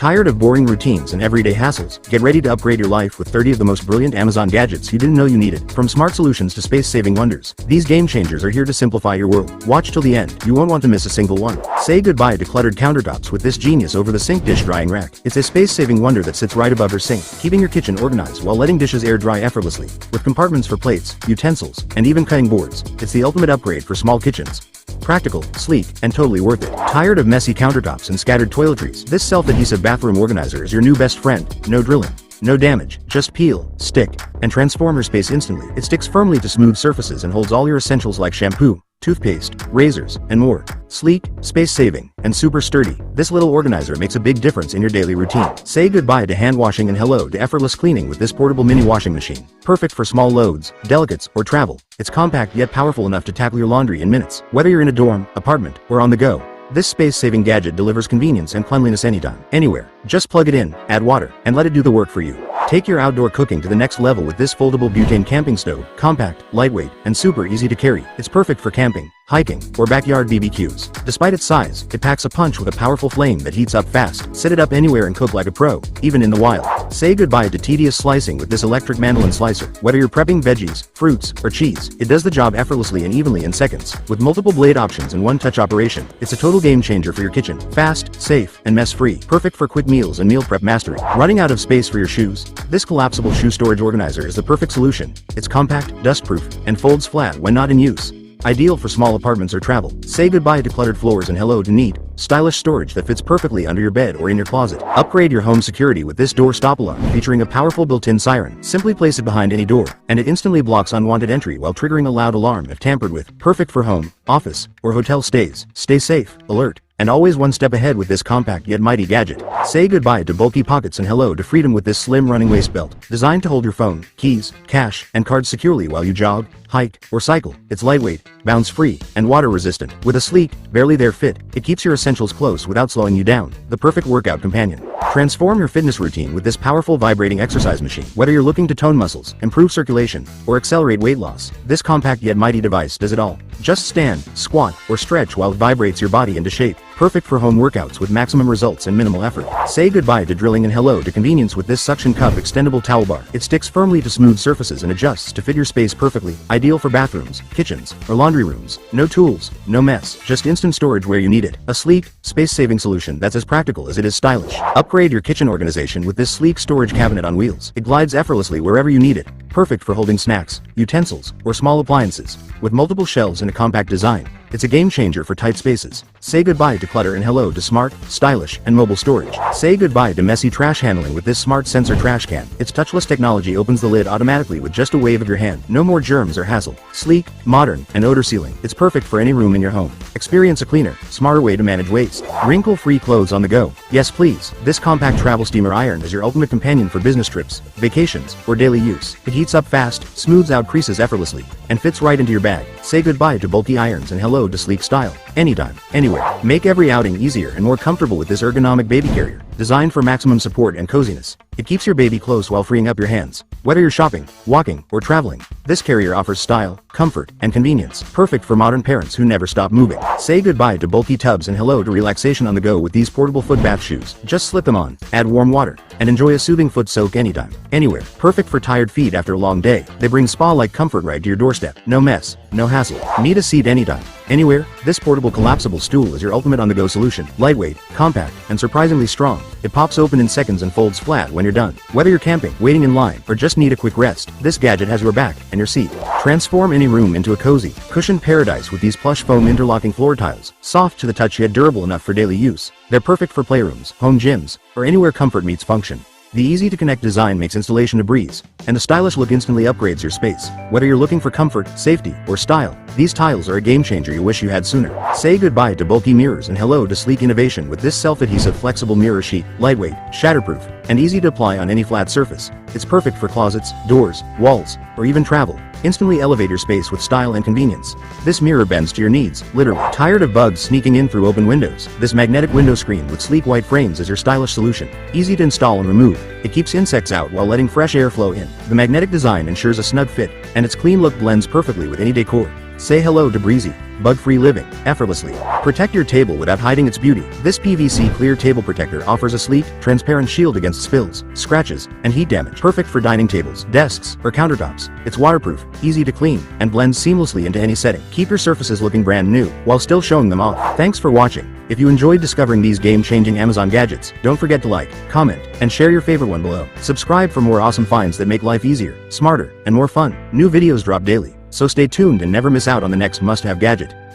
Tired of boring routines and everyday hassles? Get ready to upgrade your life with 30 of the most brilliant Amazon gadgets you didn't know you needed. From smart solutions to space-saving wonders, these game changers are here to simplify your world. Watch till the end, you won't want to miss a single one. Say goodbye to cluttered countertops with this genius over-the-sink dish drying rack. It's a space-saving wonder that sits right above your sink, keeping your kitchen organized while letting dishes air dry effortlessly. With compartments for plates, utensils, and even cutting boards, it's the ultimate upgrade for small kitchens. Practical, sleek, and totally worth it. Tired of messy countertops and scattered toiletries? This self-adhesive bathroom organizer is your new best friend. No drilling, no damage, just peel, stick, and transform your space instantly. It sticks firmly to smooth surfaces and holds all your essentials like shampoo, toothpaste, razors, and more. Sleek, space-saving, and super sturdy, this little organizer makes a big difference in your daily routine. Say goodbye to hand washing and hello to effortless cleaning with this portable mini washing machine. Perfect for small loads, delicates, or travel. It's compact yet powerful enough to tackle your laundry in minutes. Whether you're in a dorm, apartment, or on the go, this space-saving gadget delivers convenience and cleanliness anytime, anywhere. Just plug it in, add water, and let it do the work for you. Take your outdoor cooking to the next level with this foldable butane camping stove. Compact, lightweight, and super easy to carry. It's perfect for camping, hiking, or backyard BBQs. Despite its size, it packs a punch with a powerful flame that heats up fast. Set it up anywhere and cook like a pro, even in the wild. Say goodbye to tedious slicing with this electric Mandoline slicer. Whether you're prepping veggies, fruits, or cheese, it does the job effortlessly and evenly in seconds. With multiple blade options and one-touch operation, it's a total game changer for your kitchen. Fast, safe, and mess-free. Perfect for quick meals and meal prep mastery. Running out of space for your shoes? This collapsible shoe storage organizer is the perfect solution. It's compact, dust-proof, and folds flat when not in use. Ideal for small apartments or travel. Say goodbye to cluttered floors and hello to neat, stylish storage that fits perfectly under your bed or in your closet. Upgrade your home security with this door stop alarm featuring a powerful built-in siren. Simply place it behind any door, and it instantly blocks unwanted entry while triggering a loud alarm if tampered with. Perfect for home, office, or hotel stays. Stay safe, alert, and always one step ahead with this compact yet mighty gadget. Say goodbye to bulky pockets and hello to freedom with this slim running waist belt. Designed to hold your phone, keys, cash, and cards securely while you jog, hike, or cycle. It's lightweight, bounce-free, and water-resistant. With a sleek, barely there fit, it keeps your essentials close without slowing you down. The perfect workout companion. Transform your fitness routine with this powerful vibrating exercise machine. Whether you're looking to tone muscles, improve circulation, or accelerate weight loss, this compact yet mighty device does it all. Just stand, squat, or stretch while it vibrates your body into shape. Perfect for home workouts with maximum results and minimal effort. Say goodbye to drilling and hello to convenience with this suction cup extendable towel bar. It sticks firmly to smooth surfaces and adjusts to fit your space perfectly. Ideal for bathrooms, kitchens, or laundry rooms. No tools, no mess, just instant storage where you need it. A sleek, space-saving solution that's as practical as it is stylish. Upgrade your kitchen organization with this sleek storage cabinet on wheels. It glides effortlessly wherever you need it. Perfect for holding snacks, utensils, or small appliances. With multiple shelves and a compact design, it's a game changer for tight spaces. Say goodbye to clutter and hello to smart, stylish, and mobile storage. Say goodbye to messy trash handling with this smart sensor trash can. Its touchless technology opens the lid automatically with just a wave of your hand. No more germs or hassle. Sleek, modern, and odor-sealing. It's perfect for any room in your home. Experience a cleaner, smarter way to manage waste. Wrinkle-free clothes on the go. Yes, please. This compact travel steamer iron is your ultimate companion for business trips, vacations, or daily use. It heats up fast, smooths out creases effortlessly, and fits right into your bag. Say goodbye to bulky irons and hello to sleek style. Anytime, anywhere. Make every outing easier and more comfortable with this ergonomic baby carrier. Designed for maximum support and coziness, it keeps your baby close while freeing up your hands. Whether you're shopping, walking, or traveling, this carrier offers style, comfort, and convenience. Perfect for modern parents who never stop moving. Say goodbye to bulky tubs and hello to relaxation on the go with these portable foot bath shoes. Just slip them on, add warm water, and enjoy a soothing foot soak anytime, anywhere. Perfect for tired feet after a long day. They bring spa-like comfort right to your doorstep. No mess, no hassle. Need a seat anytime, anywhere. This portable collapsible stool is your ultimate on-the-go solution. Lightweight, compact, and surprisingly strong. It pops open in seconds and folds flat when you're done. Whether you're camping, waiting in line, or just need a quick rest, this gadget has your back and your seat. Transform any room into a cozy, cushioned paradise with these plush foam interlocking floor tiles. Soft to the touch yet durable enough for daily use. They're perfect for playrooms, home gyms, or anywhere comfort meets function. The easy-to-connect design makes installation a breeze, and the stylish look instantly upgrades your space. Whether you're looking for comfort, safety, or style, these tiles are a game-changer you wish you had sooner. Say goodbye to bulky mirrors and hello to sleek innovation with this self-adhesive flexible mirror sheet. Lightweight, shatterproof, and easy to apply on any flat surface. It's perfect for closets, doors, walls, or even travel. Instantly elevate your space with style and convenience. This mirror bends to your needs, literally. Tired of bugs sneaking in through open windows? This magnetic window screen with sleek white frames is your stylish solution. Easy to install and remove. It keeps insects out while letting fresh air flow in. The magnetic design ensures a snug fit, and its clean look blends perfectly with any decor. Say hello to breezy, bug-free living, effortlessly. Protect your table without hiding its beauty. This PVC clear table protector offers a sleek, transparent shield against spills, scratches, and heat damage. Perfect for dining tables, desks, or countertops. It's waterproof, easy to clean, and blends seamlessly into any setting. Keep your surfaces looking brand new, while still showing them off. Thanks for watching. If you enjoyed discovering these game-changing Amazon gadgets, don't forget to like, comment, and share your favorite one below. Subscribe for more awesome finds that make life easier, smarter, and more fun. New videos drop daily, so stay tuned and never miss out on the next must-have gadget.